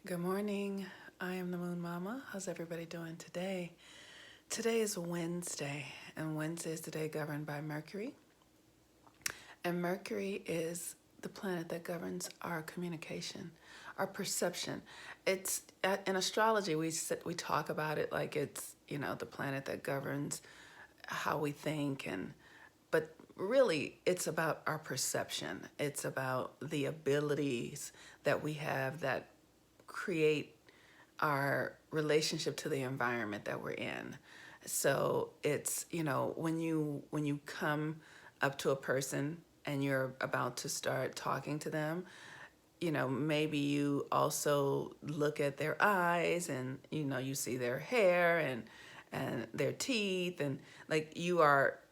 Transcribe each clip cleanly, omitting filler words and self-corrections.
Good morning. I am the Moon Mama. How's everybody doing today? Today is Wednesday, and Wednesday is the day governed by Mercury. And Mercury is the planet that governs our communication, our perception. It's in astrology we talk about it like it's the planet that governs how we think, but really it's about our perception. It's about the abilities that we have that create our relationship to the environment that we're in. So it's, when you come up to a person and you're about to start talking to them, maybe you also look at their eyes and you see their hair and their teeth, and like you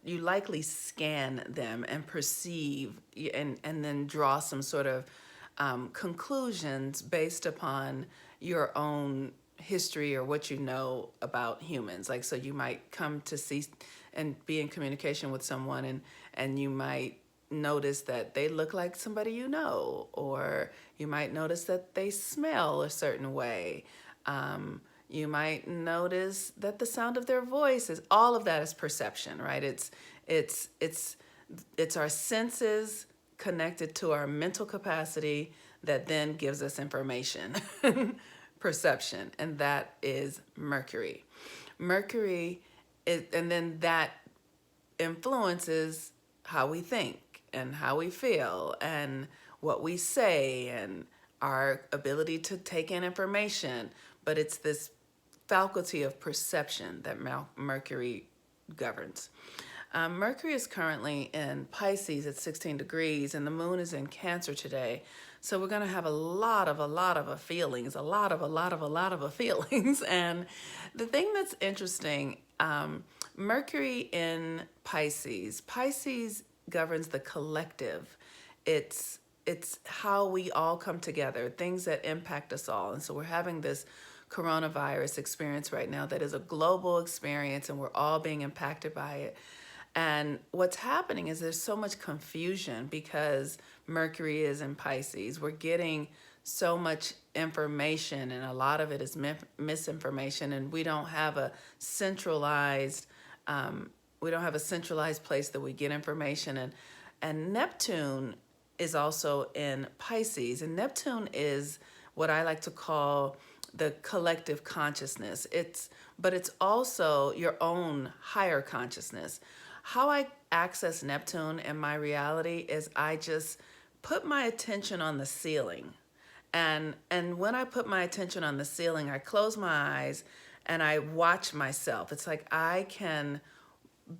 likely scan them and perceive and then draw some sort of conclusions based upon your own history or what you know about humans. Like, so you might come to see and be in communication with someone, and you might notice that they look like somebody you know, or you might notice that they smell a certain way. You might notice that the sound of their voice is, all of that is perception, right? It's our senses connected to our mental capacity that then gives us information, perception, and that is Mercury. Mercury is, and then that influences how we think and how we feel and what we say and our ability to take in information. But it's this faculty of perception that Mercury governs. Mercury is currently in Pisces at 16 degrees, and the moon is in Cancer today. So we're going to have a lot of feelings, a lot of feelings. And the thing that's interesting, Mercury in Pisces governs the collective. It's how we all come together, things that impact us all. And so we're having this coronavirus experience right now that is a global experience, and we're all being impacted by it. And what's happening is there's so much confusion because Mercury is in Pisces. We're getting so much information, and a lot of it is misinformation, and we don't have a centralized place that we get information. And Neptune is also in Pisces, and Neptune is what I like to call the collective consciousness. But it's also your own higher consciousness. How I access Neptune in my reality is I just put my attention on the ceiling. And when I put my attention on the ceiling, I close my eyes and I watch myself. It's like I can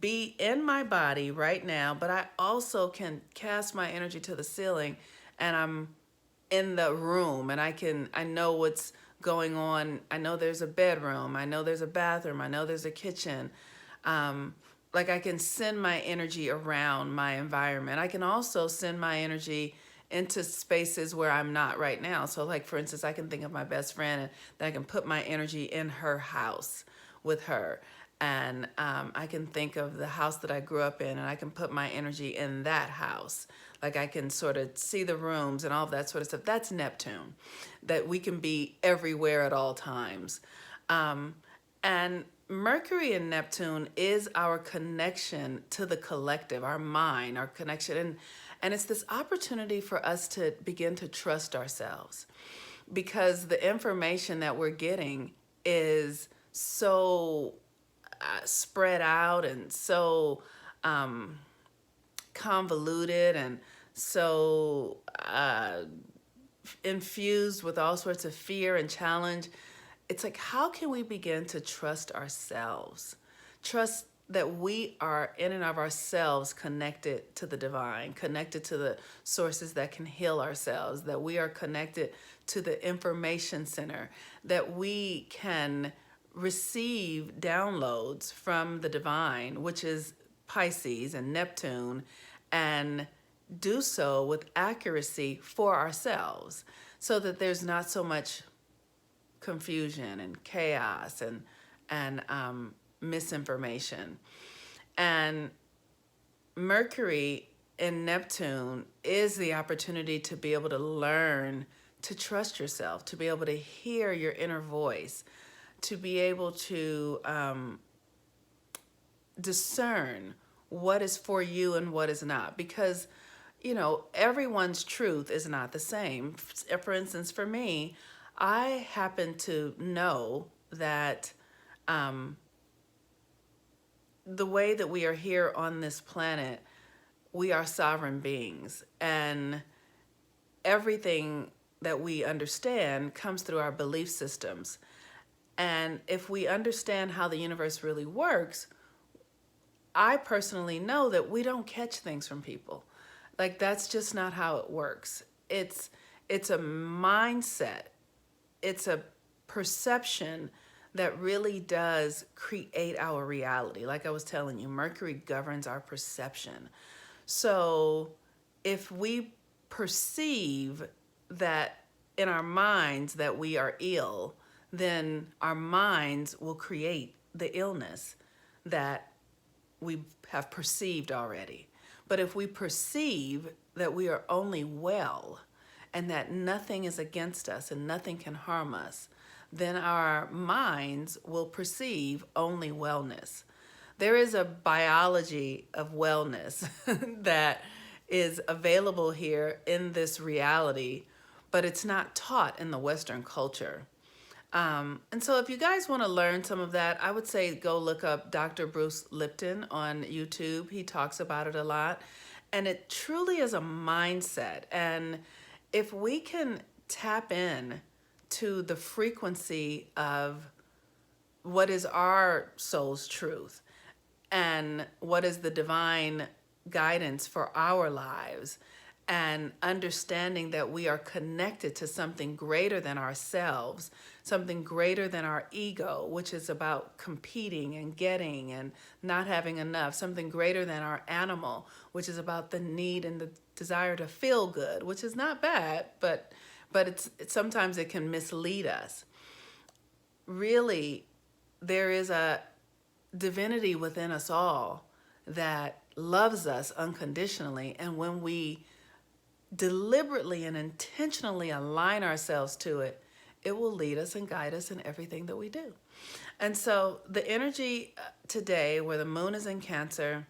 be in my body right now, but I also can cast my energy to the ceiling, and I'm in the room, and I know what's going on. I know there's a bedroom, I know there's a bathroom, I know there's a kitchen. Like, I can send my energy around my environment. I can also send my energy into spaces where I'm not right now. So, like, for instance, I can think of my best friend, and that I can put my energy in her house with her. And I can think of the house that I grew up in, and I can put my energy in that house. Like, I can sort of see the rooms and all of that sort of stuff. That's Neptune, that we can be everywhere at all times. And Mercury and Neptune is our connection to the collective, our mind, our connection. And it's this opportunity for us to begin to trust ourselves, because the information that we're getting is so spread out and so convoluted and so infused with all sorts of fear and challenge. It's like, how can we begin to trust ourselves? Trust that we are in and of ourselves connected to the divine, connected to the sources that can heal ourselves, that we are connected to the information center, that we can receive downloads from the divine, which is Pisces and Neptune, and do so with accuracy for ourselves, so that there's not so much confusion and chaos and misinformation. And Mercury in Neptune is the opportunity to be able to learn to trust yourself, to be able to hear your inner voice, to be able to discern what is for you and what is not. Because, you know, everyone's truth is not the same. For instance, for me, I happen to know that the way that we are here on this planet, we are sovereign beings. And everything that we understand comes through our belief systems. And if we understand how the universe really works, I personally know that we don't catch things from people. Like, that's just not how it works. It's a mindset. It's a perception that really does create our reality. Like I was telling you, Mercury governs our perception. So if we perceive that in our minds that we are ill, then our minds will create the illness that we have perceived already. But if we perceive that we are only well and that nothing is against us and nothing can harm us, then our minds will perceive only wellness. There is a biology of wellness that is available here in this reality, but it's not taught in the Western culture. And so if you guys want to learn some of that, I would say go look up Dr. Bruce Lipton on YouTube. He talks about it a lot. And it truly is a mindset. And if we can tap in to the frequency of what is our soul's truth and what is the divine guidance for our lives, and understanding that we are connected to something greater than ourselves, something greater than our ego, which is about competing and getting and not having enough, something greater than our animal, which is about the need and the desire to feel good, which is not bad, but it's sometimes it can mislead us. Really, there is a divinity within us all that loves us unconditionally, and when we deliberately and intentionally align ourselves to it, it will lead us and guide us in everything that we do. And so the energy today, where the moon is in Cancer,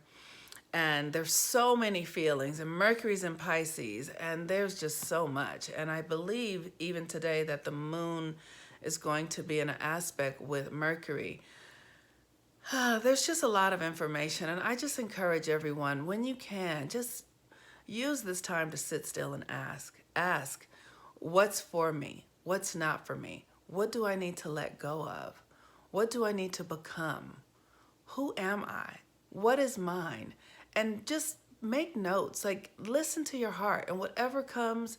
and there's so many feelings, and Mercury's in Pisces, and there's just so much. And I believe even today that the moon is going to be in an aspect with Mercury. There's just a lot of information, and I just encourage everyone, when you can, just use this time to sit still and ask, what's for me? What's not for me? What do I need to let go of? What do I need to become? Who am I? What is mine? And just make notes, like listen to your heart, and whatever comes,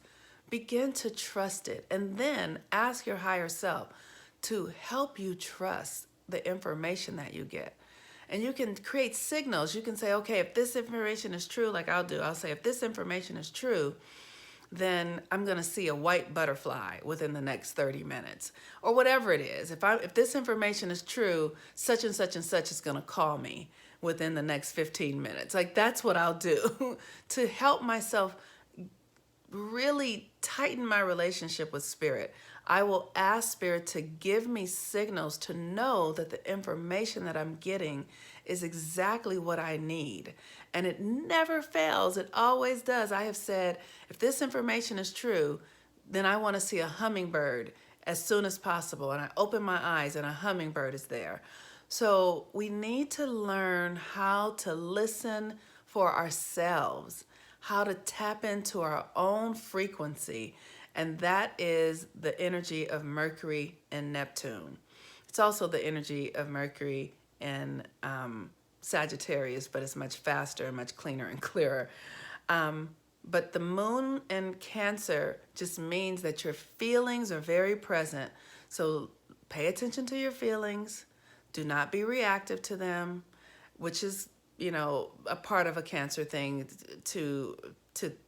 begin to trust it. And then ask your higher self to help you trust the information that you get. And you can create signals. You can say, okay, if this information is true, like I'll say, if this information is true, then I'm going to see a white butterfly within the next 30 minutes or whatever it is. If this information is true, such and such and such is going to call me within the next 15 minutes. Like, that's what I'll do to help myself really tighten my relationship with Spirit. I will ask Spirit to give me signals to know that the information that I'm getting is exactly what I need. And it never fails. It always does. I have said, if this information is true, then I want to see a hummingbird as soon as possible. And I open my eyes and a hummingbird is there. So we need to learn how to listen for ourselves, how to tap into our own frequency. And that is the energy of Mercury and Neptune. It's also the energy of Mercury and Sagittarius, but it's much faster and much cleaner and clearer. But the moon in Cancer just means that your feelings are very present. So pay attention to your feelings. Do not be reactive to them, which is, a part of a Cancer thing to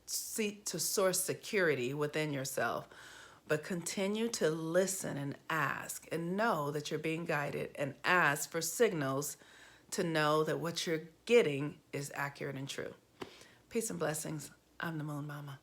seek to source security within yourself. But continue to listen and ask and know that you're being guided, and ask for signals to know that what you're getting is accurate and true. Peace and blessings. I'm the Moon Mama.